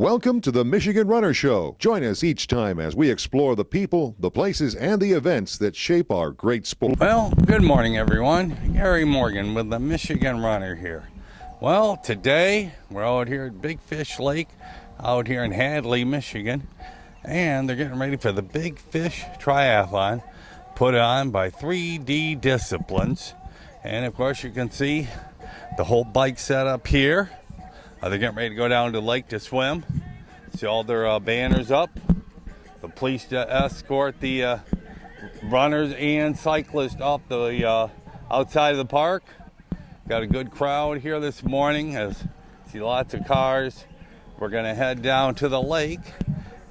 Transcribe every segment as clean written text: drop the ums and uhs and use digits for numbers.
Welcome to the Michigan Runner Show. Join us each time as we explore the people, the places, and the events that shape our great sport. Well, good morning, everyone. Gary Morgan with the Michigan Runner here. Well, today we're out here at Big Fish Lake, out here in Hadley, Michigan, and they're getting ready for the Big Fish Triathlon, put on by 3D Disciplines. And of course, you can see the whole bike setup here. They're getting ready to go down to the lake to swim. See all their banners up. The police to escort the runners and cyclists off the outside of the park. Got a good crowd here this morning. See lots of cars. We're going to head down to the lake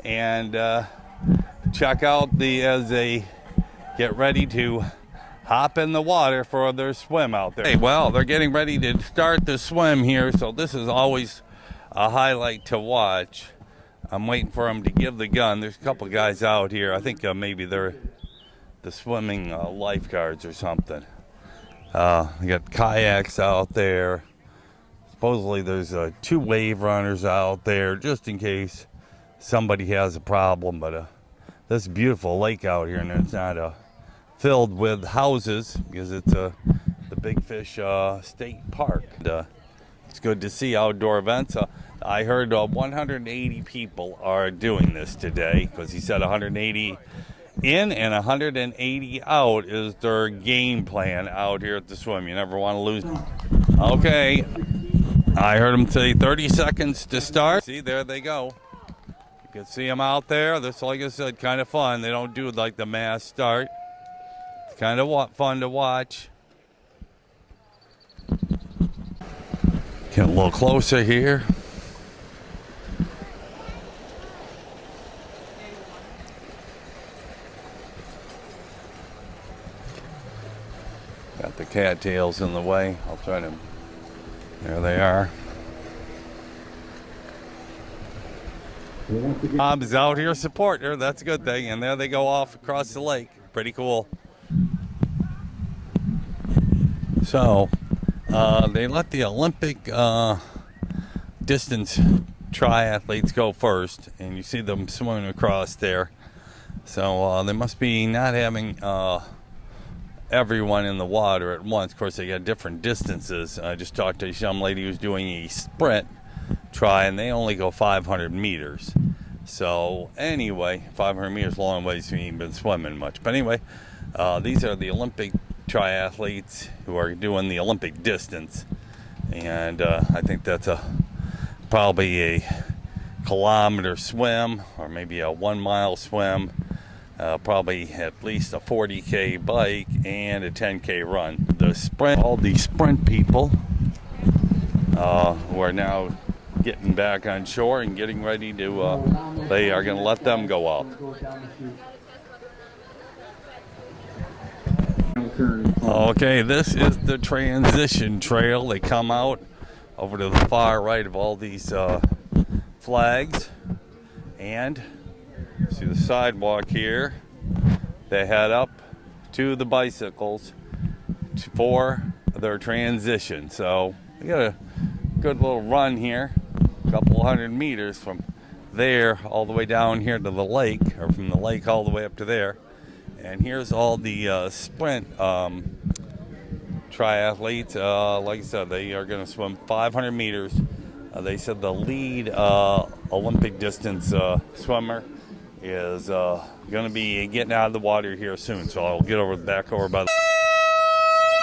and check out as they get ready to hop in the water for their swim out there. Hey, well, they're getting ready to start the swim here, so this is always a highlight to watch. I'm waiting for them to give the gun. There's a couple guys out here. I think maybe they're the swimming lifeguards or something. They got kayaks out there. Supposedly there's 2 wave runners out there just in case somebody has a problem. But this beautiful lake out here, and it's not filled with houses because it's the Big Fish State Park. It's good to see outdoor events. I heard 180 people are doing this today because he said 180 in and 180 out is their game plan out here at the swim. You never want to lose. Okay, I heard him say 30 seconds to start. See, there they go. You can see them out there. This, like I said, kind of fun. They don't do like the mass start. It's kind of fun to watch. Get a little closer here. Got the cattails in the way. I'll try to. There they are. Bob's out here supporting her. That's a good thing. And there they go off across the lake. Pretty cool. So, they let the Olympic distance triathletes go first, and you see them swimming across there. So they must be not having everyone in the water at once. Of course, they got different distances. I just talked to a young lady who's doing a sprint try, and they only go 500 meters. So anyway, 500 meters long ways, you ain't been swimming much. But anyway, these are the Olympic triathletes who are doing the Olympic distance, and I think that's probably a kilometer swim or maybe a 1 mile swim, probably at least a 40K bike and a 10K run. The sprint, all the sprint people who are now getting back on shore and getting ready to they are going to let them go out. Okay, this is the transition trail. They come out over to the far right of all these flags, and see the sidewalk here. They head up to the bicycles for their transition. So they got a good little run here, a couple hundred meters from there all the way down here to the lake, or from the lake all the way up to there. And here's all the sprint triathletes. Like I said, they are going to swim 500 meters. They said the lead Olympic distance swimmer is going to be getting out of the water here soon. So I'll get back over by the...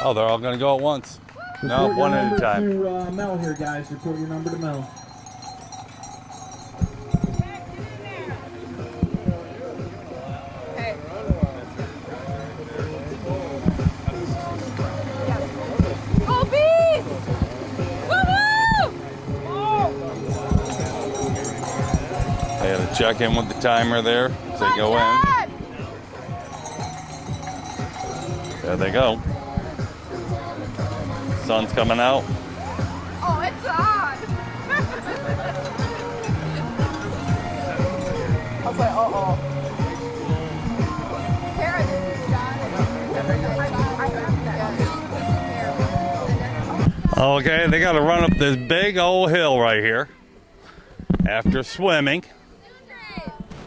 Oh, they're all going to go at once. No, one at a time. To Mel here, guys. Report your number to Mel. They had to check in with the timer there as they go in. There they go. Sun's coming out. Oh, it's on! I was like, uh-oh. Tara, this is John. Okay, they got to run up this big old hill right here. after swimming.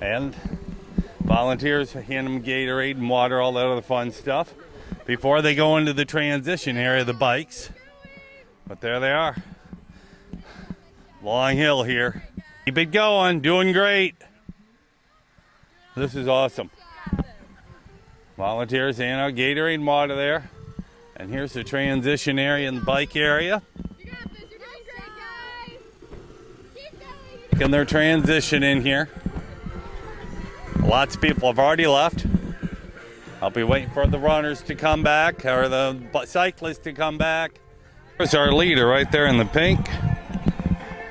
And volunteers hand them Gatorade and water, all that other fun stuff, before they go into the transition area of the bikes. But there they are. Long hill here. Keep it going, doing great. This is awesome. Volunteers hand out Gatorade and water there. And here's the transition area and the bike area. And their transition in here. Lots of people have already left. I'll be waiting for the runners to come back, or the cyclists to come back. There's our leader right there in the pink.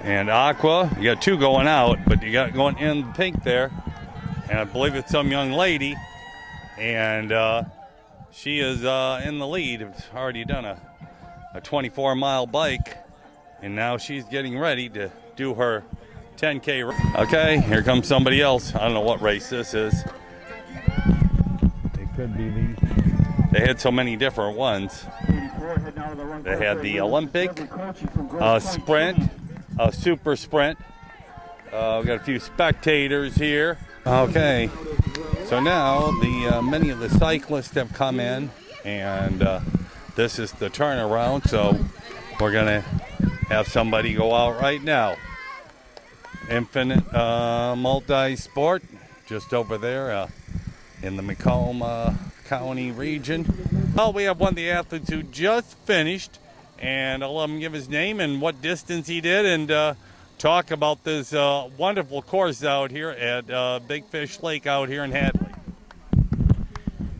And Aqua, you got two going out, but you got going in the pink there. And I believe it's some young lady. And she is in the lead. It's already done a 24-mile bike. And now she's getting ready to do her 10K. Okay, here comes somebody else. I don't know what race this is. It could be the... They had so many different ones. They had the Olympic, sprint, super sprint. We got a few spectators here. Okay, so now many of the cyclists have come in, and this is the turnaround. So we're gonna have somebody go out right now. Infinite multi-sport, just over there in the Macomb County region. Well, we have one of the athletes who just finished, and I'll let him give his name and what distance he did, and talk about this wonderful course out here at Big Fish Lake out here in Hadley.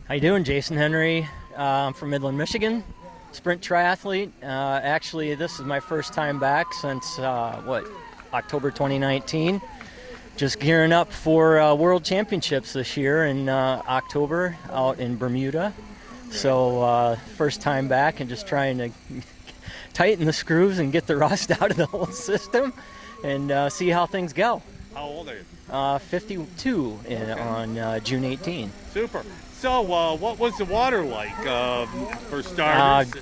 How you doing? Jason Henry. I'm from Midland, Michigan. Sprint triathlete. Actually, this is my first time back since, October 2019. Just gearing up for World Championships this year in October out in Bermuda. So first time back and just trying to tighten the screws and get the rust out of the whole system and see how things go. How old are you? 52 on June 18. Super. So what was the water like for starters?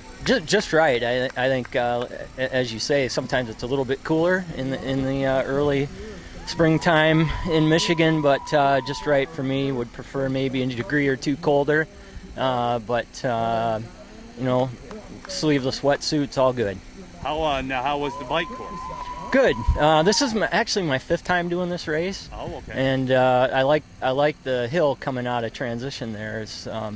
Just right. I think, as you say, sometimes it's a little bit cooler in the early springtime in Michigan, but just right for me. Would prefer maybe a degree or two colder, but sleeveless wetsuits, all good. How was the bike course? Good. This is actually my fifth time doing this race. Oh, okay. And I like the hill coming out of transition there. I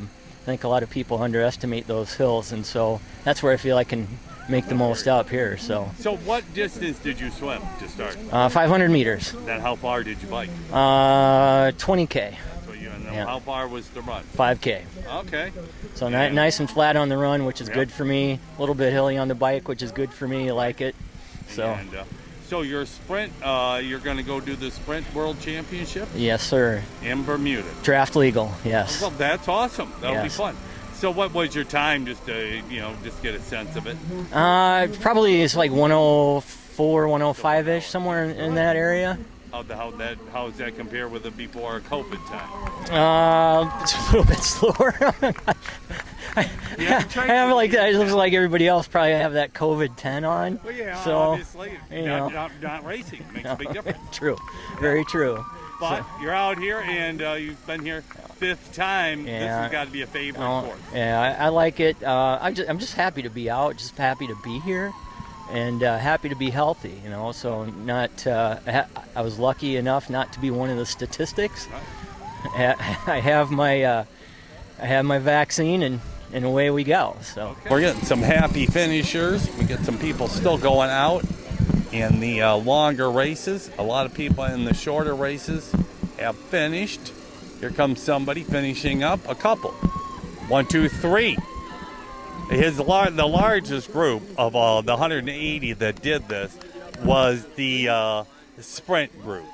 think a lot of people underestimate those hills, and so that's where I feel I can make the most up here. So what distance did you swim to start? 500 meters. Then how far did you bike? 20K. So how far was the run? 5K. Okay. So nice and flat on the run, which is good for me. A little bit hilly on the bike, which is good for me. I like it. So. So your sprint, you're going to go do the Sprint World Championship? Yes, sir. In Bermuda? Draft legal, yes. Well, that's awesome. That'll be Yes. fun. So what was your time, just to, just get a sense of it? Probably it's like 104, 105-ish, somewhere in that area. How does that compare with the before COVID time? It's a little bit slower. I have like everybody else probably have that COVID 10 on. Well, yeah, so, obviously. Not racing makes a big difference. True. Very true. But you're out here, and you've been here fifth time. Yeah. This has got to be a favorite course. Yeah, I like it. I'm just happy to be out, just happy to be here, and happy to be healthy, so not I was lucky enough not to be one of the statistics. Right. I have my vaccine, and away we go. So okay. We're getting some happy finishers. We get some people still going out in the longer races. A lot of people in the shorter races have finished. Here comes somebody finishing up. A couple. 1, 2, 3. The largest group of all the 180 that did this was the sprint group,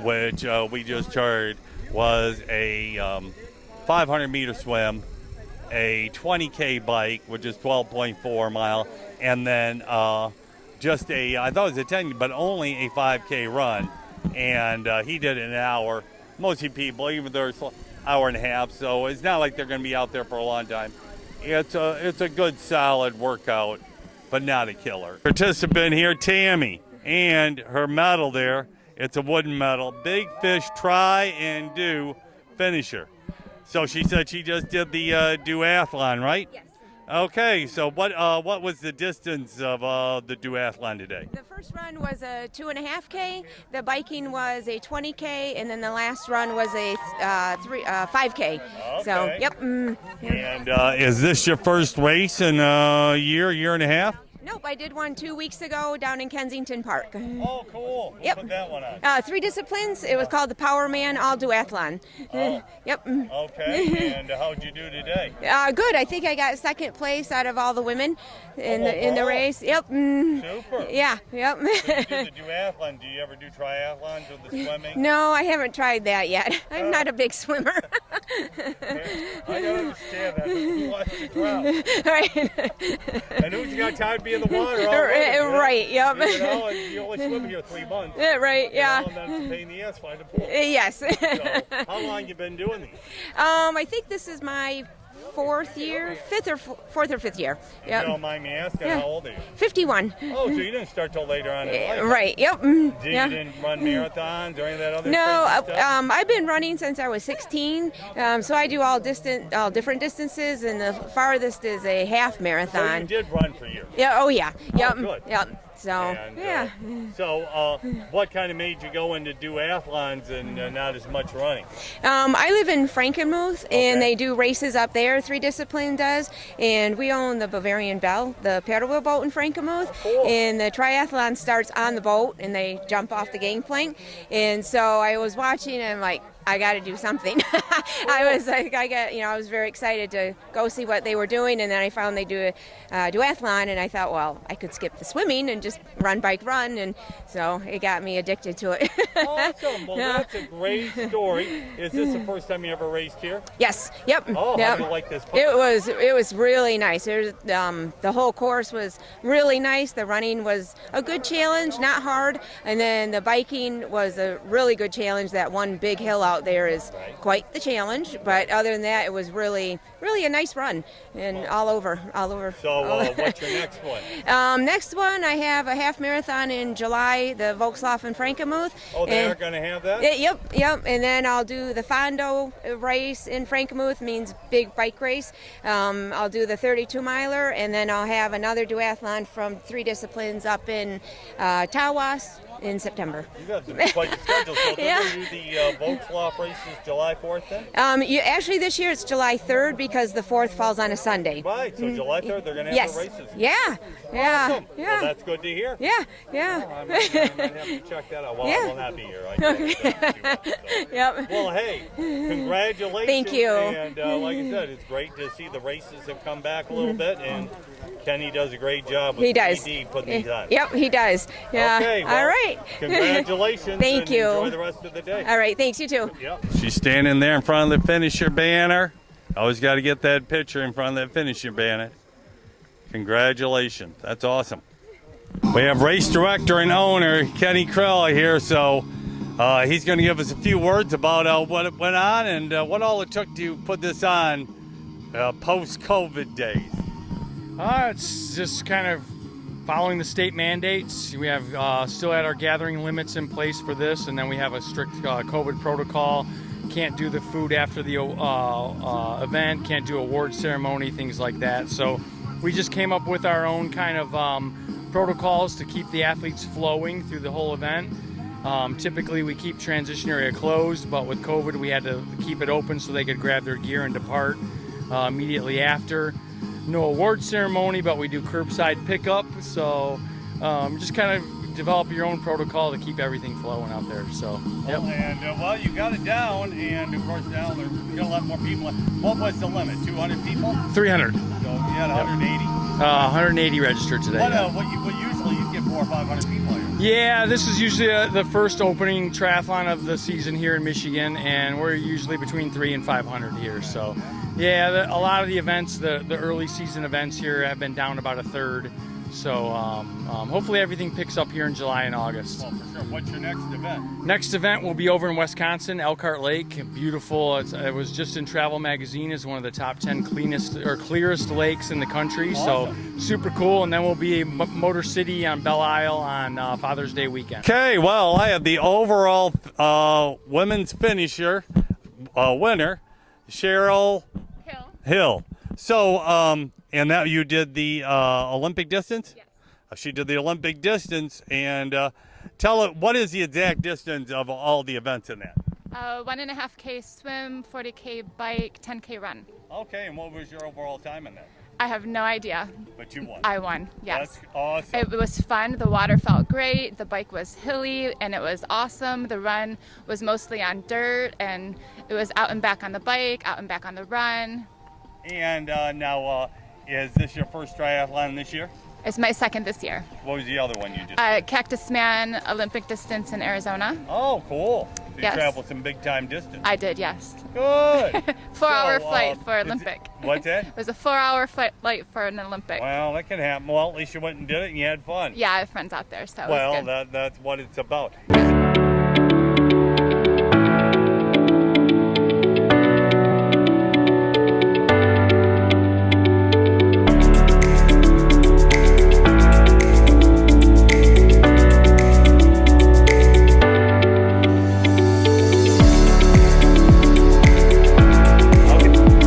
which we just heard was a 500-meter swim, a 20K bike, which is 12.4 mile, and then I thought it was a 10, but only a 5K run, and he did it in an hour. Most people, even though it's an hour and a half, so it's not like they're going to be out there for a long time. It's a good, solid workout, but not a killer. Participant here, Tammy, and her medal there It's a wooden medal. Big Fish Try and Do finisher. So she said she just did the duathlon, right? Yes. Okay, so what was the distance of the duathlon today? The first run was a 2.5K. The biking was a 20K, and then the last run was a 5K. So, Okay. yep. And is this your first race in a year and a half? Nope, I did one 2 weeks ago down in Kensington Park. Oh, cool. Yep. Put that one on. 3 disciplines. It was called the Power Man All Duathlon. Yep. Okay, and how'd you do today? Good. I think I got second place out of all the women in the race. Yep. Super. Yeah. Yep. So you did the duathlon. Do you ever do triathlons with the swimming? No, I haven't tried that yet. I'm not a big swimmer. I don't understand that. Who wants to drown? Right. And who's got time to be in the water all day, you know? Right. Yep. You know, and you only swim here 3 months. Right. Yeah. You know, and that's a pain in the ass find a pool. Yes. So, how long you been doing these? I think this is my fourth or fifth year. If you Yep. don't mind me asking, Yeah. how old are you? 51. Oh, so you didn't start till later on in life. Right. Yep. You Yeah. didn't run marathons or any of that other No, crazy stuff? I've been running since I was 16, so I do all different distances, and the farthest is a half So marathon. you did run for years. Yeah. Oh yeah. Yep. good. Yep. So And, yeah. What kind of made you go into duathlons and not as much running? I live in Frankenmuth, Okay. and they do races up there. 3 Discipline does, and we own the Bavarian Belle, the paddle wheel boat in Frankenmuth. Cool. And the triathlon starts on the boat, and they jump off the gangplank. And so I was watching, and I'm like, I got to do something. I was like, I was very excited to go see what they were doing, and then I found they do a duathlon, and I thought, well, I could skip the swimming and just run, bike, run, and so it got me addicted to it. Awesome. Well, Yeah. that's a great story. Is this the first time you ever raced here? Yes. Yep. Oh, yep. how do you like this place? It was really nice. The whole course was really nice. The running was a good challenge, not hard, and then the biking was a really good challenge. That one big hill out there is quite the challenge, but other than that, it was really a nice run, and all over. So what's your next one? Next one, I have a half marathon in July, the Volkswagen Frankenmuth. Oh, they And- are going to have that? Yep. And then I'll do the Fondo race in Frankenmuth, means big bike race. I'll do the 32 miler, and then I'll have another duathlon from 3 disciplines up in Tawas in September. You got quite the schedule. So Yeah. did you do the Volkswagen races July 4th then? Actually, this year it's July 3rd because the 4th falls on a Sunday. Right, so July 3rd they're going to have Yes. the races. Yeah. Awesome. Well, that's good to hear. Yeah. I might have to check that out. Well, I Yeah. will not be here. I can't do it, so. Yep. Well, hey, congratulations. Thank you. And like I said, it's great to see the races have come back a little bit, and Kenny does a great job with He does. 3D putting these on. Yep, he does. Yeah. Okay, well, All right. Congratulations. Thank and you. Enjoy the rest of the day. All right. Thanks. You too. Yep. She's standing there in front of the finisher banner. Always got to get that picture in front of that finisher banner. Congratulations. That's awesome. We have race director and owner Kenny Krella here, so he's going to give us a few words about what went on and what all it took to put this on post-COVID days. It's just kind of following the state mandates. We have still had our gathering limits in place for this, and then we have a strict COVID protocol. Can't do the food after the event, can't do award ceremony, things like that. So we just came up with our own kind of protocols to keep the athletes flowing through the whole event. Typically we keep transition area closed, but with COVID we had to keep it open so they could grab their gear and depart immediately after. No award ceremony, but we do curbside pickup, so just kind of develop your own protocol to keep everything flowing out there. So yep. And well, you got it down, and of course now there's going to let more people. What was the limit? 200 people? 300. So you had 180. 180 registered today. What usually you get 400 or 500 people here. Yeah, this is usually the first opening triathlon of the season here in Michigan, and we're usually between 300 and 500 here. So, yeah, a lot of the events, the early season events here have been down about a third. So hopefully everything picks up here in July and August. Well, for sure. What's your next event? Next event will be over in Wisconsin, Elkhart Lake. Beautiful. It was just in Travel Magazine as one of the top 10 clearest lakes in the country. Awesome. So super cool. And then we'll be in Motor City on Belle Isle on Father's Day weekend. Okay, well, I have the overall women's finisher winner, Cheryl Hill. So, and that you did the Olympic distance? Yes. She did the Olympic distance, and tell it, what is the exact distance of all the events in that? 1.5K swim, 40K bike, 10K run. Okay, and what was your overall time in that? I have no idea. But you won. I won, yes. That's awesome. It was fun. The water felt great. The bike was hilly and it was awesome. The run was mostly on dirt and it was out and back on the bike, out and back on the run. And now, is this your first triathlon this year? It's my second this year. What was the other one you did? Cactus Man Olympic distance in Arizona. Oh, cool. So you Yes. traveled some big time distance. I did, yes. Good. 4-hour flight for Olympic. What's that? It was a 4-hour flight for an Olympic. Well, that can happen. Well, at least you went and did it and you had fun. Yeah, I have friends out there, so it was Well, good. that's what it's about.